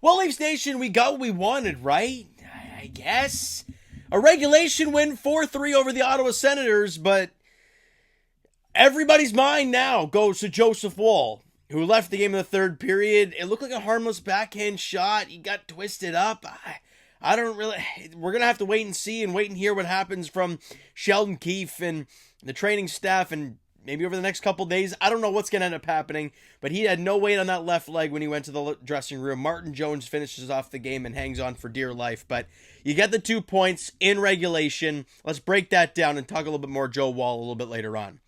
Well, Leafs Nation, we got what we wanted, right? I guess. A regulation win 4-3 over the Ottawa Senators, but everybody's mind now goes to Joseph Woll, who left the game in the third period. It looked like a harmless backhand shot. He got twisted up. I don't really... We're going to have to wait and see and wait and hear what happens from Sheldon Keefe and the training staff and maybe over the next couple days. I don't know what's going to end up happening, but he had no weight on that left leg when he went to the dressing room. Martin Jones finishes off the game and hangs on for dear life, but you get the 2 points in regulation. Let's break that down and talk a little bit more Joe Woll a little bit later on.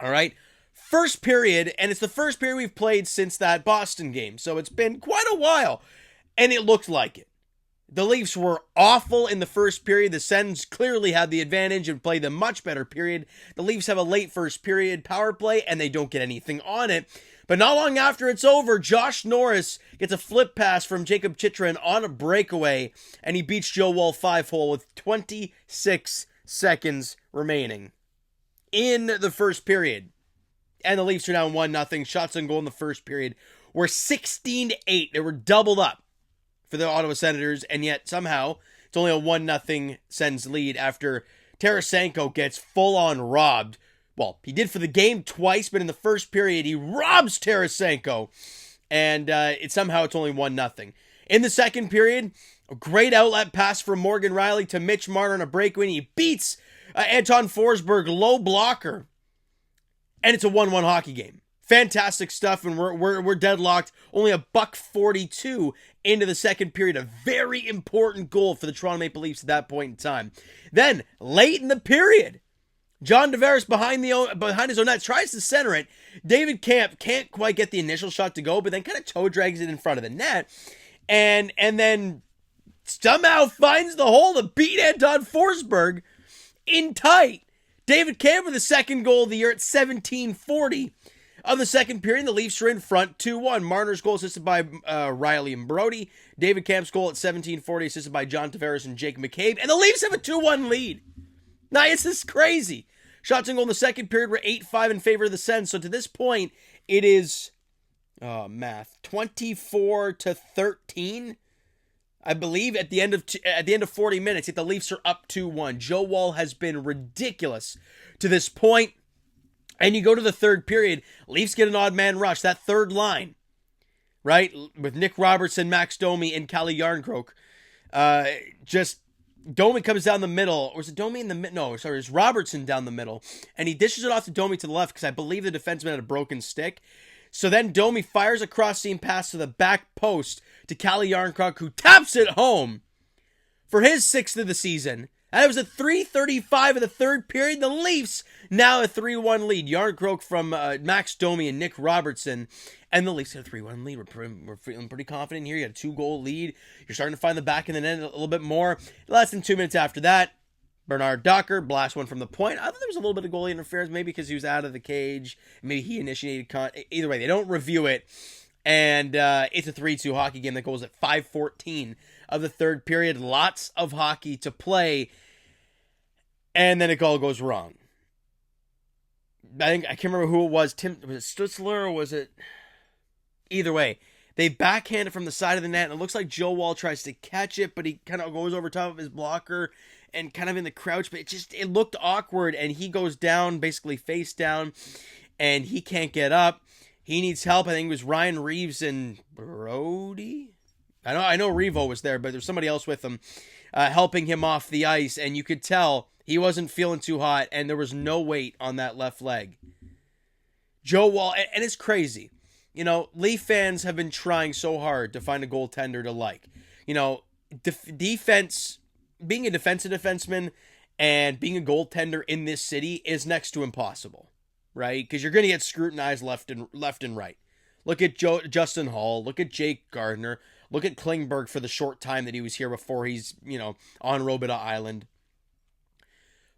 All right, first period, and it's the first period we've played since that Boston game, so it's been quite a while, and it looked like it. The Leafs were awful in the first period. The Sens clearly had the advantage and played a much better period. The Leafs have a late first period power play, and they don't get anything on it. But not long after it's over, Josh Norris gets a flip pass from Jacob Chychrun on a breakaway, and he beats Joe Woll 5-hole with 26 seconds remaining in the first period. And the Leafs are down 1-0. Shots on goal in the first period were 16-8. They were doubled up for the Ottawa Senators, and yet somehow it's only a 1-0 Sens lead after Tarasenko gets full-on robbed. Well, he did for the game twice, but in the first period, he robs Tarasenko, and somehow it's only 1-0. In the second period, a great outlet pass from Morgan Rielly to Mitch Marner on a breakaway, and he beats Anton Forsberg, low blocker, and it's a 1-1 hockey game. Fantastic stuff, and we're deadlocked. Only a $1.42 into the second period. A very important goal for the Toronto Maple Leafs at that point in time. Then, late in the period, John Tavares behind his own net tries to center it. David Kampf can't quite get the initial shot to go, but then kind of toe drags it in front of the net. And then somehow finds the hole to beat Anton Forsberg in tight. David Kampf with the second goal of the year at 17:40. Of the second period, the Leafs are in front 2-1. Marner's goal assisted by Rielly and Brody. David Kampf's goal at 17:40 assisted by John Tavares and Jake McCabe. And the Leafs have a 2-1 lead. Now, it's just crazy. Shots on goal in the second period were 8-5 in favor of the Sens. So to this point, it is, 24-13. I believe at the end of 40 minutes, the Leafs are up 2-1. Joe Woll has been ridiculous to this point. And you go to the third period, Leafs get an odd man rush. That third line, right, with Nick Robertson, Max Domi, and Calle Jarnkrok. Domi comes down the middle. Or is it Domi in the middle? No, sorry, it's Robertson down the middle. And he dishes it off to Domi to the left because I believe the defenseman had a broken stick. So then Domi fires a cross-seam pass to the back post to Calle Jarnkrok, who taps it home for his 6th of the season. And it was at 3:35 of the third period. The Leafs now a 3-1 lead. Jarnkrok from Max Domi and Nick Robertson. And the Leafs have a 3-1 lead. We're feeling pretty confident here. You got a 2-goal lead. You're starting to find the back of the net a little bit more. Less than 2 minutes after that, Bernard Docker blasts one from the point. I thought there was a little bit of goalie interference, maybe because he was out of the cage. Maybe he initiated either way, they don't review it. And it's a 3-2 hockey game that goes at 5:14 of the third period. Lots of hockey to play. And then it all goes wrong. I can't remember who it was. Was it Stutzler or was it... Either way, they backhand it from the side of the net, and it looks like Joe Woll tries to catch it, but he kind of goes over top of his blocker and kind of in the crouch, but it looked awkward, and he goes down, basically face down, and he can't get up. He needs help. I think it was Ryan Reeves and Brody? I know Revo was there, but there's somebody else with him helping him off the ice, and you could tell he wasn't feeling too hot, and there was no weight on that left leg. Joe Woll, and it's crazy. You know, Leaf fans have been trying so hard to find a goaltender to like. You know, defense, being a defensive defenseman and being a goaltender in this city is next to impossible, right? Because you're going to get scrutinized left and right. Look at Justin Hall. Look at Jake Gardner. Look at Klingberg for the short time that he was here before he's, on Robida Island.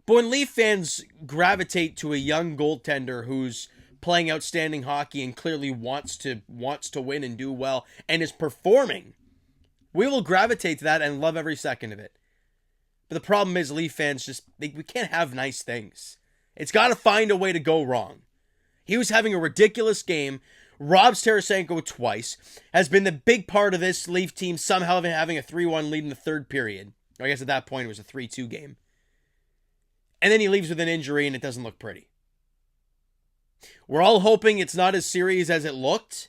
But when Leaf fans gravitate to a young goaltender who's playing outstanding hockey and clearly wants to win and do well and is performing, we will gravitate to that and love every second of it. But the problem is Leaf fans we can't have nice things. It's got to find a way to go wrong. He was having a ridiculous game. robs Tarasenko twice, has been the big part of this Leaf team somehow having a 3-1 lead in the third period. I guess at that point it was a 3-2 game. And then he leaves with an injury and it doesn't look pretty. We're all hoping it's not as serious as it looked.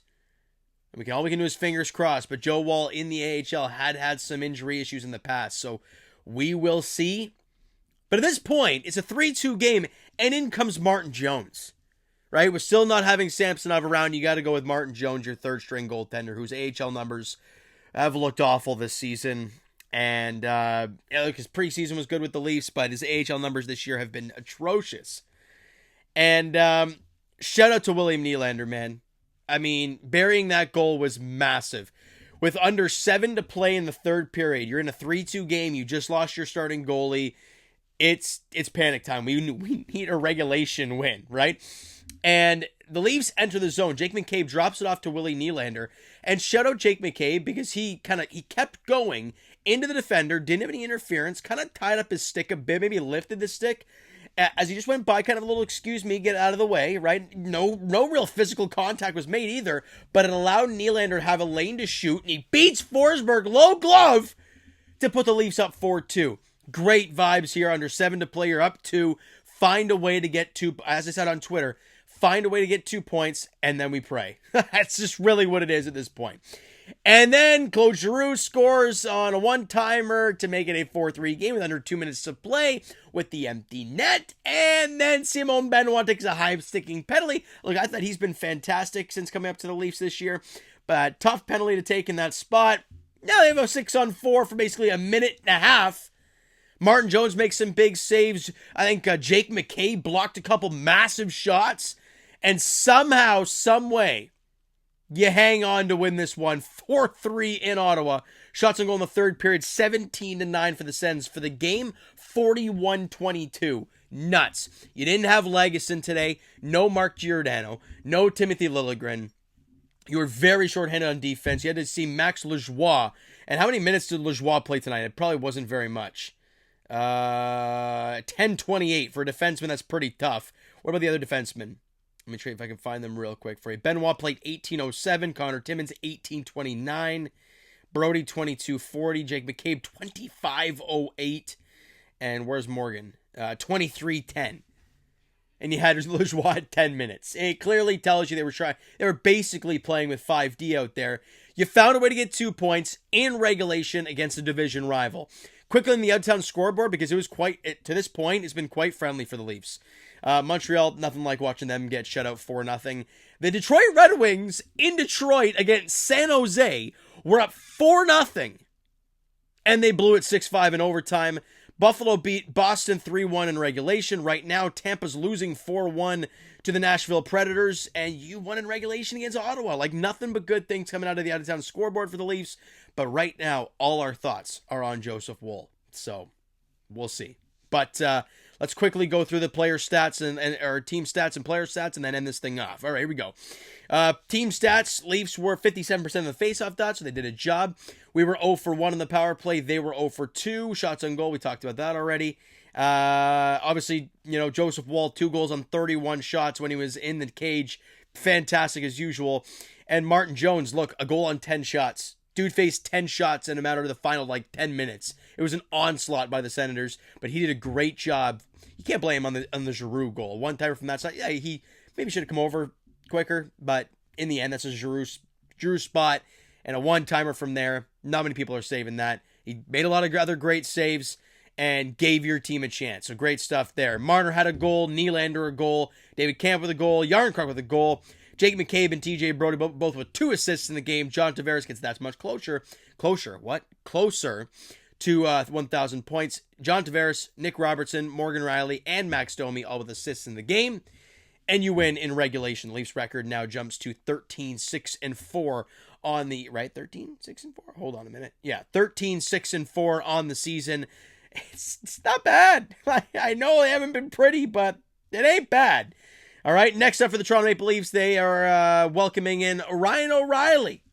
All we can do is fingers crossed. But Joe Woll in the AHL had some injury issues in the past. So we will see. But at this point, it's a 3-2 game. And in comes Martin Jones. Right? We're still not having Samsonov around. You got to go with Martin Jones, your third string goaltender, whose AHL numbers have looked awful this season. And his preseason was good with the Leafs, but his AHL numbers this year have been atrocious. And shout out to William Nylander, man. I mean, burying that goal was massive. With under 7 to play in the third period, you're in a 3-2 game, you just lost your starting goalie. It's panic time. We need a regulation win, right? And the Leafs enter the zone. Jake McCabe drops it off to Willie Nylander. And shout out Jake McCabe because he kept going into the defender, didn't have any interference, kind of tied up his stick a bit, maybe lifted the stick as he just went by, kind of a little excuse me, get out of the way, right? No real physical contact was made either, but it allowed Nylander to have a lane to shoot, and he beats Forsberg low glove to put the Leafs up 4-2. Great vibes here, under 7 to play, you're up 2, find a way to get 2, as I said on Twitter, find a way to get 2 points, and then we pray. That's just really what it is at this point. And then Claude Giroux scores on a one-timer to make it a 4-3 game with under 2 minutes to play with the empty net. And then Simon Benoit takes a high-sticking penalty. Look, I thought he's been fantastic since coming up to the Leafs this year. But tough penalty to take in that spot. Now they have a 6-on-4 for basically a minute and a half. Martin Jones makes some big saves. I think Jake McCabe blocked a couple massive shots. And somehow, some way, you hang on to win this one. 4-3 in Ottawa. Shots on goal in the third period. 17-9 for the Sens. For the game, 41-22. Nuts. You didn't have Legason today. No Mark Giordano. No Timothy Liljegren. You were very short-handed on defense. You had to see Max Lajoie. And how many minutes did Lajoie play tonight? It probably wasn't very much. 10-28 for a defenseman. That's pretty tough. What about the other defensemen? Let me try if I can find them real quick for you. Benoit played 18:07. Connor Timmins 18:29. Brody 22:40. Jake McCabe 25:08. And where's Morgan? 23:10. And you had Lajoie at 10 minutes. It clearly tells you they were basically playing with 5D out there. You found a way to get 2 points in regulation against a division rival. Quickly in the out-of-town scoreboard, because it was to this point, it's been quite friendly for the Leafs. Montreal, nothing like watching them get shut out 4-0. The Detroit Red Wings in Detroit against San Jose were up 4-0. And they blew it 6-5 in overtime. Buffalo beat Boston 3-1 in regulation. Right now, Tampa's losing 4-1 to the Nashville Predators. And you won in regulation against Ottawa. Like, nothing but good things coming out of the out-of-town scoreboard for the Leafs. But right now, all our thoughts are on Joseph Woll. So, we'll see. But let's quickly go through the player stats or team stats and player stats and then end this thing off. All right, here we go. Team stats, Leafs were 57% of the faceoff dots, so they did a job. We were 0 for 1 in the power play. They were 0 for 2. Shots on goal, we talked about that already. Obviously, Joseph Woll, 2 goals on 31 shots when he was in the cage. Fantastic as usual. And Martin Jones, look, a goal on 10 shots. Dude faced 10 shots in a matter of the final 10 minutes. It was an onslaught by the Senators, but he did a great job. You can't blame him on the Giroux goal. One-timer from that side. Yeah, he maybe should have come over quicker, but in the end, that's a Giroux spot, and a one-timer from there. Not many people are saving that. He made a lot of other great saves and gave your team a chance. So great stuff there. Marner had a goal, Nylander a goal, David Camp with a goal, Yarncroc with a goal, Jake McCabe and TJ Brody both with 2 assists in the game. John Tavares gets that much closer to 1,000 points. John Tavares, Nick Robertson, Morgan Riley, and Max Domi all with assists in the game. And you win in regulation. The Leafs record now jumps to 13-6-4 on the, right? 13-6-4? Hold on a minute. Yeah, 13-6-4 on the season. It's not bad. I know they haven't been pretty, but it ain't bad. All right, next up for the Toronto Maple Leafs, they are welcoming in Ryan O'Reilly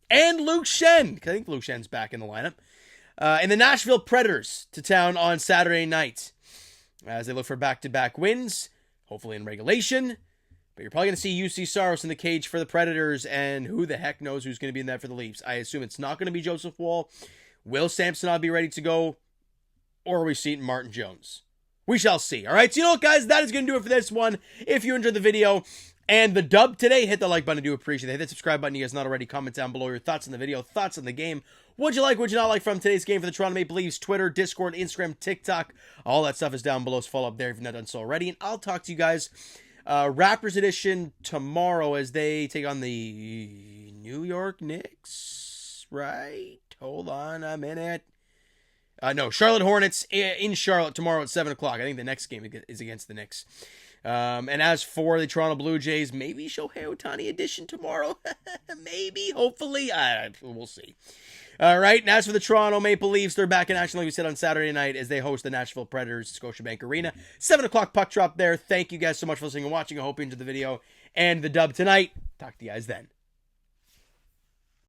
and Luke Schenn. I think Luke Schenn's back in the lineup. And the Nashville Predators to town on Saturday night as they look for back-to-back wins, hopefully in regulation. But you're probably going to see UC Saros in the cage for the Predators, and who the heck knows who's going to be in that for the Leafs. I assume it's not going to be Joseph Woll. Will Samsonov be ready to go? Or are we seeing Martin Jones? We shall see. All right, so you know what, guys? That is going to do it for this one. If you enjoyed the video and the dub today, hit the like button. I do appreciate it. Hit the subscribe button. You guys not already. Comment down below your thoughts on the video, thoughts on the game. What'd you like, what'd you not like from today's game for the Toronto Maple Leafs? Twitter, Discord, Instagram, TikTok. All that stuff is down below. So follow up there if you've not done so already. And I'll talk to you guys Raptors edition tomorrow as they take on the New York Knicks, right? Hold on a minute. No, Charlotte Hornets in Charlotte tomorrow at 7 o'clock. I think the next game is against the Knicks. And as for the Toronto Blue Jays, maybe Shohei Ohtani edition tomorrow. Maybe, hopefully. We'll see. All right, and as for the Toronto Maple Leafs, they're back in action, like we said, on Saturday night as they host the Nashville Predators at Scotiabank Arena. 7 o'clock puck drop there. Thank you guys so much for listening and watching. I hope you enjoyed the video and the dub tonight. Talk to you guys then.